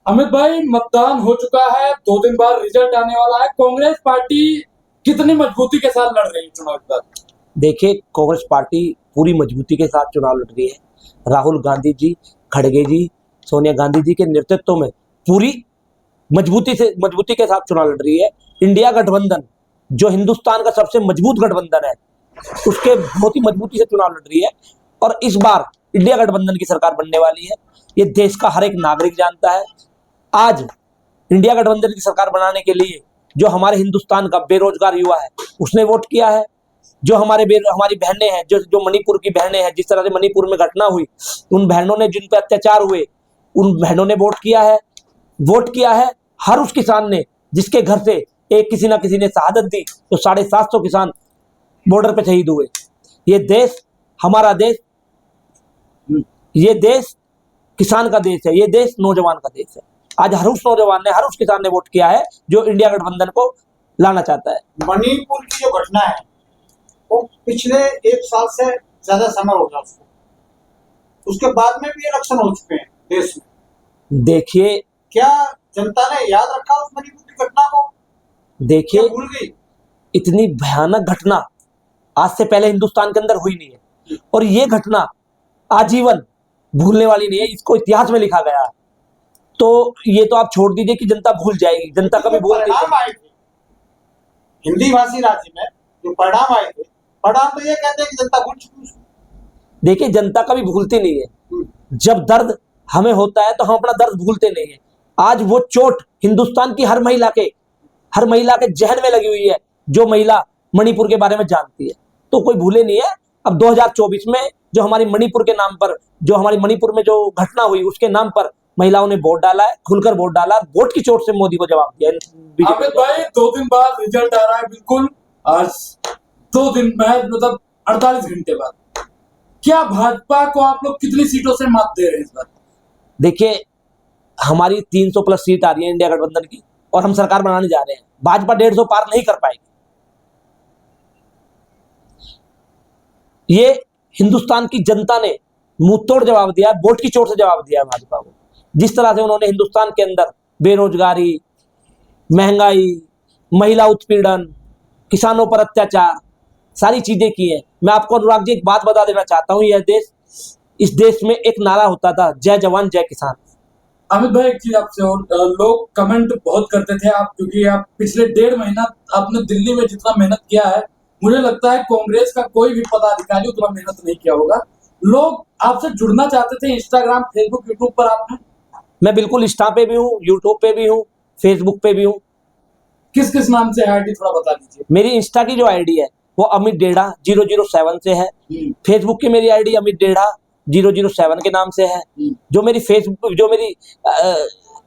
अमित भाई, मतदान हो चुका है, 2 दिन बाद रिजल्ट आने वाला है। कांग्रेस पार्टी कितनी मजबूती के साथ लड़ रही है चुनाव इस बार? देखिए, कांग्रेस पार्टी पूरी मजबूती के साथ चुनाव लड़ रही है। राहुल गांधी जी, खड़गे जी, सोनिया गांधी जी के नेतृत्व में पूरी मजबूती के साथ चुनाव लड़ रही है। इंडिया गठबंधन, जो हिंदुस्तान का सबसे मजबूत गठबंधन है, उसके बहुत ही मजबूती से चुनाव लड़ रही है। और इस बार इंडिया गठबंधन की सरकार बनने वाली है, ये देश का हर एक नागरिक जानता है। आज इंडिया गठबंधन की सरकार बनाने के लिए जो हमारे हिंदुस्तान का बेरोजगार युवा है, उसने वोट किया है। जो हमारी बहनें हैं, जो मणिपुर की बहनें हैं, जिस तरह से मणिपुर में घटना हुई, उन बहनों ने, जिन पे अत्याचार हुए, उन बहनों ने वोट किया है। हर उस किसान ने, जिसके घर से एक किसी ना किसी ने शहादत दी, तो 750 किसान बॉर्डर पे शहीद हुए। ये देश, हमारा देश, ये देश किसान का देश है, ये देश नौजवान का देश है। आज हर उस नौजवान ने, हर उस किसान ने वोट किया है जो इंडिया गठबंधन को लाना चाहता है। मणिपुर की जो घटना है वो पिछले 1 साल से ज्यादा समय हो गया उसको, उसके बाद में भी इलेक्शन हो चुके हैं देश में। देखिए, क्या जनता ने याद रखा उस मणिपुर की घटना को? देखिए, भूल गई? इतनी भयानक घटना आज से पहले हिंदुस्तान के अंदर हुई नहीं है, और ये घटना आजीवन भूलने वाली नहीं है, इसको इतिहास में लिखा गया है। तो ये तो आप छोड़ दीजिए कि जनता भूल जाएगी, जनता कभी भूलती परिणाम आए थे हिंदी भाषी राज्य में, जो परिणाम आए थे, परिणाम तो ये कहते हैं कि जनता भूल चुकी है। देखिए, जनता कभी भूलती नहीं है। जब दर्द हमें होता है तो हम अपना दर्द भूलते नहीं है। आज वो चोट हिंदुस्तान की हर महिला के जहन में लगी हुई है, जो महिला मणिपुर के बारे में जानती है, तो कोई भूले नहीं है। अब 2024 में जो हमारी मणिपुर के नाम पर, जो हमारी मणिपुर में जो घटना हुई, उसके नाम पर महिलाओं ने वोट डाला है, खुलकर वोट डाला, वोट की चोट से मोदी को जवाब दिया है। अमित भाई, 2 दिन बाद रिजल्ट आ रहा है, बिल्कुल आज 2 दिन में, मतलब 48 घंटे बाद। क्या भाजपा को आप लोग कितनी सीटों से मात दे रहे हैं इस बार? देखिए, हमारी 300 प्लस सीट आ रही है इंडिया गठबंधन की, और हम सरकार बनाने जा रहे हैं। भाजपा 150 पार नहीं कर पाएगी। ये हिंदुस्तान की जनता ने मुंह तोड़ जवाब दिया, वोट की चोट से जवाब दिया है भाजपा को। जिस तरह से उन्होंने हिंदुस्तान के अंदर बेरोजगारी, महंगाई, महिला उत्पीड़न, किसानों पर अत्याचार, सारी चीजें की हैं। मैं आपको, अनुराग जी, एक बात बता देना चाहता हूं, इस देश में एक नारा होता था, जय जवान जय किसान। अमित भाई, एक चीज आपसे और, लोग कमेंट बहुत करते थे आप, क्योंकि आप पिछले 1.5 महीना आपने दिल्ली में जितना मेहनत किया है, मुझे लगता है कांग्रेस का कोई भी पदाधिकारी उतना मेहनत नहीं किया होगा। लोग आपसे जुड़ना चाहते थे, इंस्टाग्राम, फेसबुक, यूट्यूब पर आपने। मैं बिल्कुल इंस्टा पे भी हूँ, यूट्यूब पे भी हूँ, फेसबुक पे भी हूँ। किस किस नाम से है आईडी, थोड़ा बता दीजिए। मेरी इंस्टा की जो आईडी है वो अमित डेढ़ा 007 से है। फेसबुक की मेरी आईडी अमित डेढ़ा 007 के नाम से है। जो मेरी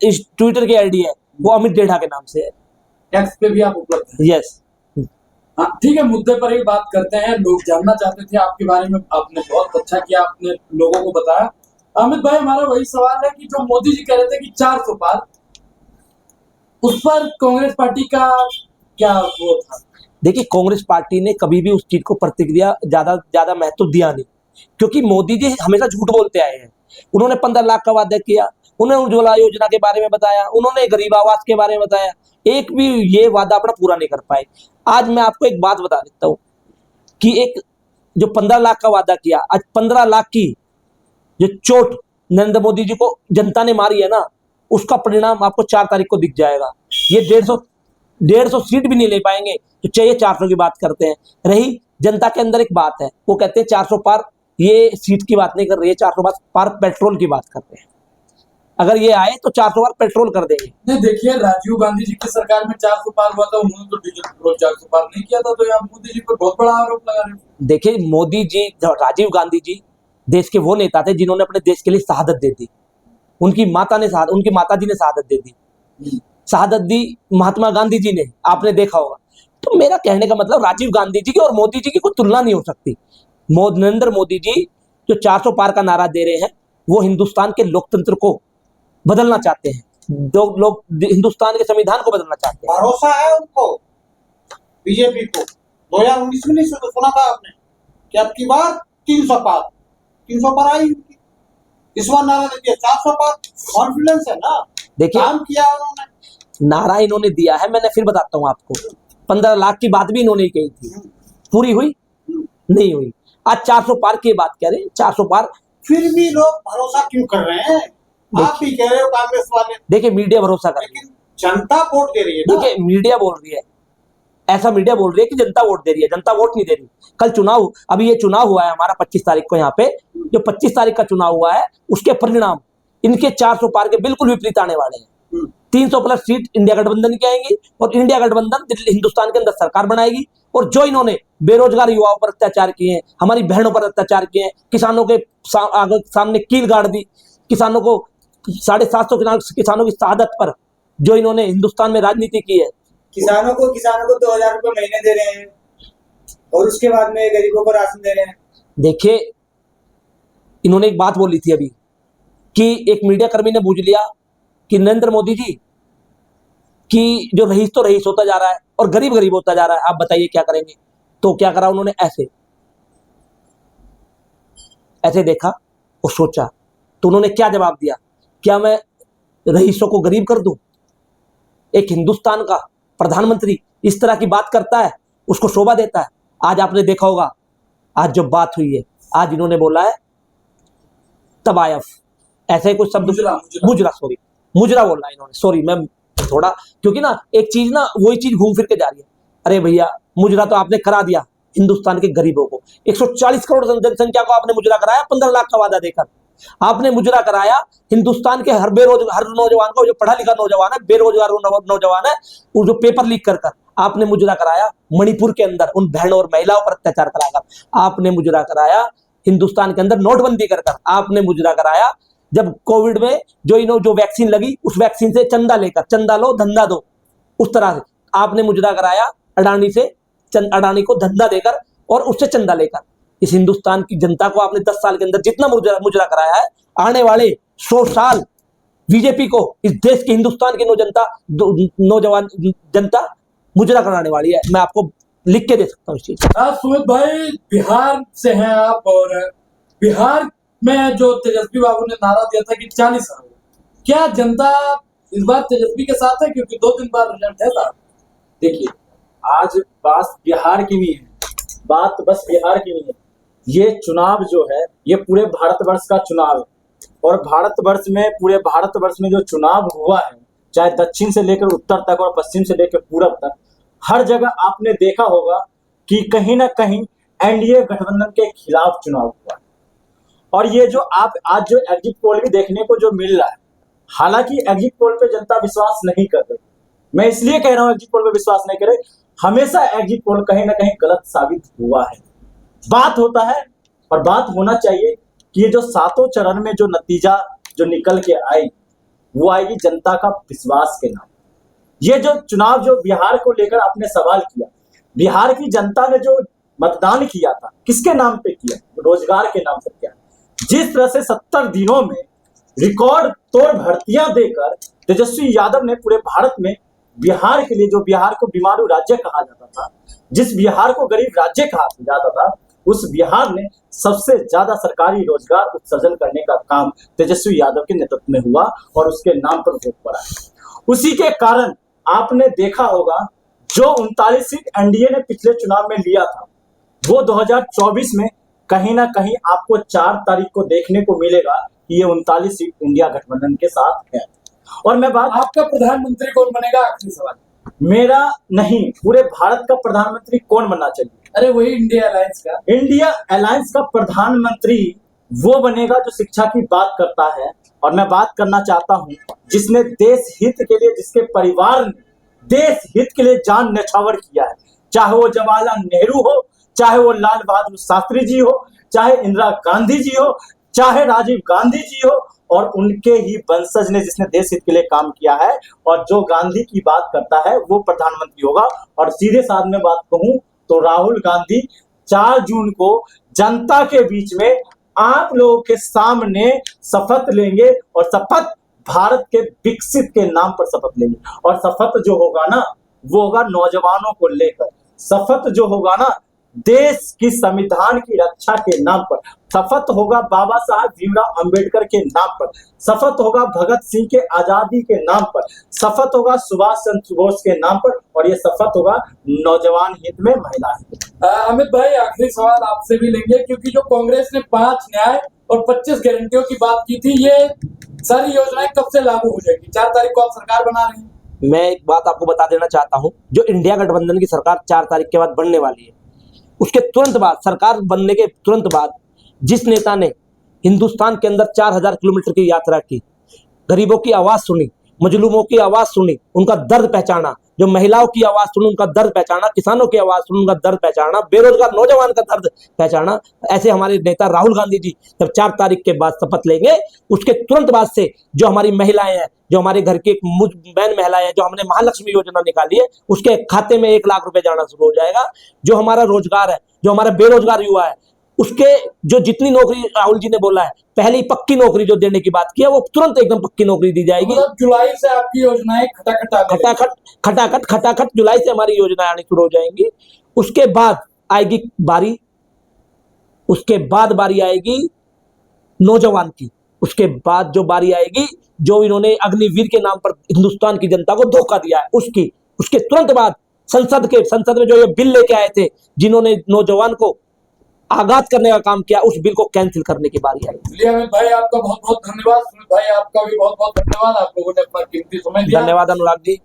ट्विटर की आईडी है वो अमित डेढ़ा के नाम से है। एक्स पे भी आप उपलब्ध हैं? यस। हाँ, ठीक है, मुद्दे पर एक बात करते हैं। लोग जानना चाहते थे आपके बारे में, आपने बहुत अच्छा किया, आपने लोगों को बताया। अमित भाई, हमारा वही सवाल है कि जो मोदी जी कह रहे थे कि 400 पार, उस पर कांग्रेस पार्टी का क्या वो था? देखिए, कांग्रेस पार्टी ने कभी भी उस चीज को प्रतिक्रिया ज्यादा महत्व दिया नहीं, क्योंकि मोदी जी हमेशा झूठ बोलते आए हैं। उन्होंने 15 लाख का वादा किया, उन्होंने उज्ज्वला योजना के बारे में बताया, उन्होंने गरीब आवास के बारे में बताया, एक भी ये वादा अपना पूरा नहीं कर पाए। आज मैं आपको एक बात बता देता हूँ कि एक जो 15 लाख का वादा किया, आज 15 लाख की जो चोट नरेंद्र मोदी जी को जनता ने मारी है ना, उसका परिणाम आपको 4 तारीख को दिख जाएगा। ये 150 सीट भी नहीं ले पाएंगे, तो चाहिए 400 की बात करते हैं। रही जनता के अंदर एक बात है, वो कहते हैं 400 पार, ये सीट की बात नहीं कर रही है, 400 पार पेट्रोल की बात करते हैं। अगर ये आए तो 400 पार पेट्रोल कर देंगे। नहीं, देखिए, राजीव गांधी जी की सरकार में 400 पार हुआ था, उन्होंने तो डीजल पेट्रोल 400 पार नहीं किया था, तो यहाँ मोदी जी पर बहुत बड़ा आरोप लगा रहे हैं। देखिए, मोदी जी, राजीव गांधी जी देश के वो नेता थे जिन्होंने अपने देश के लिए शहादत दे दी। उनकी माता जी ने शहादत दे दी। शहादत दी महात्मा गांधी जी ने, आपने देखा होगा। तो मेरा कहने का मतलब, राजीव गांधी जी की और मोदी जी की कोई तुलना नहीं हो सकती। नरेंद्र मोदी जी जो 400 पार का नारा दे रहे हैं, वो हिंदुस्तान के लोकतंत्र को बदलना चाहते हैं। जो लोग हिंदुस्तान के संविधान को बदलना चाहते हैं। भरोसा है उनको, बीजेपी को? 2019 में नहीं सुना था आपने कि अब की बार 300 पार आई? इस बार नारा दे दिया 400 पार। कॉन्फिडेंस है ना। देखिए काम किया उन्होंने। नारा इन्होंने दिया है, मैंने फिर बताता हूँ आपको, 15 लाख की बात भी इन्होंने ही कही थी, पूरी हुई नहीं हुई। आज 400 पार की बात कह रहे हैं, 400 पार। फिर भी लोग भरोसा क्यों कर रहे हैं? आप भी कह रहे हो कांग्रेस वाले, देखिए मीडिया भरोसा कर रही है, लेकिन जनता वोट दे रही है ना। देखिए मीडिया बोल रही है, ऐसा मीडिया बोल रही है कि जनता वोट दे रही है, जनता वोट नहीं दे रही। कल चुनाव, अभी ये चुनाव हुआ है हमारा 25 तारीख को, यहाँ पे जो 25 तारीख का चुनाव हुआ है उसके परिणाम इनके 400 पार के बिल्कुल विपरीत आने वाले हैं। 300 प्लस सीट इंडिया गठबंधन की आएंगी और इंडिया गठबंधन दिल्ली हिंदुस्तान के अंदर सरकार बनाएगी। और जो इन्होंने बेरोजगार युवाओं पर अत्याचार किए हैं, हमारी बहनों पर अत्याचार किए हैं, किसानों के सामने कील गाड़ दी, किसानों को 750 किसानों की शहादत पर जो इन्होंने हिंदुस्तान में राजनीति की है। किसानों को 2,000 रुपए महीने दे रहे हैं और उसके बाद में गरीबों को राशन दे रहे हैं। देखिए इन्होंने एक बात बोली थी अभी कि एक मीडिया कर्मी ने पूछ लिया कि नरेंद्र मोदी जी कि जो रईस तो रईस होता जा रहा है और गरीब गरीब होता जा रहा है, आप बताइए क्या करेंगे। तो क्या करा उन्होंने, ऐसे देखा और सोचा, तो उन्होंने क्या जवाब दिया, क्या मैं रईसों को गरीब कर दूं? एक हिंदुस्तान का प्रधानमंत्री इस तरह की बात करता है, उसको शोभा देता है। आज आपने देखा होगा, आज जो बात हुई है, आज इन्होंने बोला है तबायफ, ऐसे कुछ शब्द, मुजरा बोला इन्होंने, सॉरी मैं थोड़ा, क्योंकि ना एक चीज ना वही चीज घूम फिर के जा रही है। अरे भैया मुजरा तो आपने करा दिया हिंदुस्तान के गरीबों को, 140 करोड़ जनसंख्या को आपने मुजरा कराया 15 लाख का वादा देकर। आपने मुजरा कराया हिंदुस्तान के हर नौजवान को, जो पढ़ा लिखा नौजवान है, बेरोजगार नौजवान है, वो जो पेपर लीक कर आपने मुजरा कराया। मणिपुर के अंदर उन बहनों और महिलाओं पर अत्याचार कराकर आपने मुजरा कराया। हिंदुस्तान के अंदर नोटबंदी कर आपने मुजरा कराया। जब कोविड में जो वैक्सीन लगी, उस वैक्सीन से चंदा लेकर, चंदा लो धंधा दो, उस तरह से आपने मुजरा कराया। अडानी को धंधा देकर और उससे चंदा लेकर इस हिंदुस्तान की जनता को आपने 10 साल के अंदर जितना मुजरा कराया है, आने वाले 100 साल बीजेपी को, इस देश की, हिंदुस्तान की नौजवान जनता मुजरा कराने वाली है। मैं आपको लिख के दे सकता हूँ इस चीज। सुमित भाई, बिहार से हैं आप, और बिहार में जो तेजस्वी बाबू ने नारा दिया था कि 40 साल, क्या जनता इस बार तेजस्वी के साथ है? क्योंकि 2 दिन बाद रिजल्ट है साहब। देखिए, आज बात बिहार की नहीं है, बात बस बिहार की नहीं है। ये चुनाव जो है, ये पूरे भारतवर्ष का चुनाव है। और भारतवर्ष में, पूरे भारतवर्ष में जो चुनाव हुआ है, चाहे दक्षिण से लेकर उत्तर तक और पश्चिम से लेकर पूरब तक, हर जगह आपने देखा होगा कि कहीं ना कहीं एनडीए गठबंधन के खिलाफ चुनाव हुआ। और ये जो आप आज जो एग्जिट पोल भी देखने को जो मिल रहा है, हालांकि एग्जिट पोल पे जनता विश्वास नहीं कर रही, मैं इसलिए कह रहा हूं एग्जिट पोल पे विश्वास नहीं करे, हमेशा एग्जिट पोल कहीं ना कहीं गलत साबित हुआ है। बात होता है और बात होना चाहिए कि ये जो 7 चरण में जो नतीजा जो निकल के आई, वो आएगी जनता का विश्वास के नाम। ये जो चुनाव जो बिहार को लेकर आपने सवाल किया, बिहार की जनता ने जो मतदान किया था, किसके नाम पे किया? रोजगार के नाम पर किया। जिस तरह से 70 दिनों में रिकॉर्ड तोड़ भर्तियां देकर तेजस्वी यादव ने पूरे भारत में बिहार के लिए, जो बिहार को बीमारू राज्य कहा जाता था, जिस बिहार को गरीब राज्य कहा जाता था, उस बिहार ने सबसे ज्यादा सरकारी रोजगार उत्सर्जन करने का काम तेजस्वी यादव के नेतृत्व में हुआ और उसके नाम पर वोट पड़ा है। उसी के कारण आपने देखा होगा जो 39 सीट एनडीए ने पिछले चुनाव में लिया था, वो 2024 में कहीं ना कहीं आपको 4 तारीख को देखने को मिलेगा कि ये 39 सीट इंडिया गठबंधन के साथ है। और मैं बात, आपका प्रधानमंत्री कौन बनेगा? आखिरी सवाल मेरा नहीं, पूरे भारत का प्रधानमंत्री कौन बनना चाहिए? अरे वही इंडिया अलायंस का। इंडिया अलायंस का प्रधानमंत्री वो बनेगा जो शिक्षा की बात करता है। और मैं बात करना चाहता हूं जिसने देश हित के लिए, जिसके परिवार ने देश हित के लिए जान न्यौछावर किया है, चाहे वो जवाहरलाल नेहरू हो, चाहे वो लाल बहादुर शास्त्री जी हो, चाहे इंदिरा गांधी जी हो, चाहे राजीव गांधी जी हो, और उनके ही वंशज ने जिसने देश हित के लिए काम किया है। और जो गांधी की बात करता है वो प्रधानमंत्री होगा। और सीधे साथ में बात कहूं तो राहुल गांधी 4 जून को जनता के बीच में आप लोगों के सामने शपथ लेंगे, और शपथ भारत के विकसित के नाम पर शपथ लेंगे। और शपथ जो होगा ना, वो होगा नौजवानों को लेकर। शपथ जो होगा ना, देश की संविधान की रक्षा के नाम पर, शपथ होगा बाबा साहब भीमराव अंबेडकर के नाम पर, शपथ होगा भगत सिंह के आजादी के नाम पर, शपथ होगा सुभाष चंद्र बोस के नाम पर, और ये शपथ होगा नौजवान हित में महिला हित। अमित भाई आखिरी सवाल आपसे भी लेंगे, क्योंकि जो कांग्रेस ने 5 न्याय और 25 गारंटियों की बात की थी, ये सारी योजनाएं कब से लागू हो जाएगी? 4 तारीख को आप सरकार बना रहे हैं। मैं एक बात आपको बता देना चाहता हूं, जो इंडिया गठबंधन की सरकार 4 तारीख के बाद बनने वाली है, उसके तुरंत बाद, सरकार बनने के तुरंत बाद, जिस नेता ने हिंदुस्तान के अंदर 4000 किलोमीटर की यात्रा की, गरीबों की आवाज सुनी, मजलूमों की आवाज सुनी, उनका दर्द पहचाना, जो महिलाओं की आवाज सुनी उनका दर्द पहचाना, किसानों की आवाज सुनी उनका दर्द पहचाना, बेरोजगार नौजवान का दर्द पहचाना, ऐसे हमारे नेता राहुल गांधी जी जब 4 तारीख के बाद शपथ लेंगे, उसके तुरंत बाद से जो हमारी महिलाएं हैं, जो हमारे घर की एक बहन महिलाएं हैं, जो हमने महालक्ष्मी योजना निकाली है, उसके खाते में 1 लाख रुपए जाना शुरू हो जाएगा। जो हमारा रोजगार है, जो हमारा बेरोजगार युवा है, उसके जो जितनी नौकरी राहुल जी ने बोला है, पहली पक्की नौकरी जो देने की बात की है, वो तुरंत एकदम पक्की नौकरी दी जाएगी। मतलब जुलाई से आपकी योजनाएं खटाखट जुलाई से हमारी योजनाएं आनी शुरू हो जाएंगी। उसके बाद आएगी बारी, उसके बाद बारी आएगी नौजवान की, उसके बाद जो बारी आएगी, जो इन्होंने अग्निवीर के नाम पर हिंदुस्तान की जनता को धोखा दिया है, उसकी, उसके तुरंत बाद संसद में जो ये बिल लेके आए थे, जिन्होंने नौजवान को आगाज करने का काम किया, उस बिल को कैंसिल करने की बारी आई। चलिए अमित भाई आपका बहुत बहुत धन्यवाद। सुमित भाई आपका भी बहुत बहुत धन्यवाद, आप लोगों ने अपना कीमती समय दिया। धन्यवाद अनुराग जी।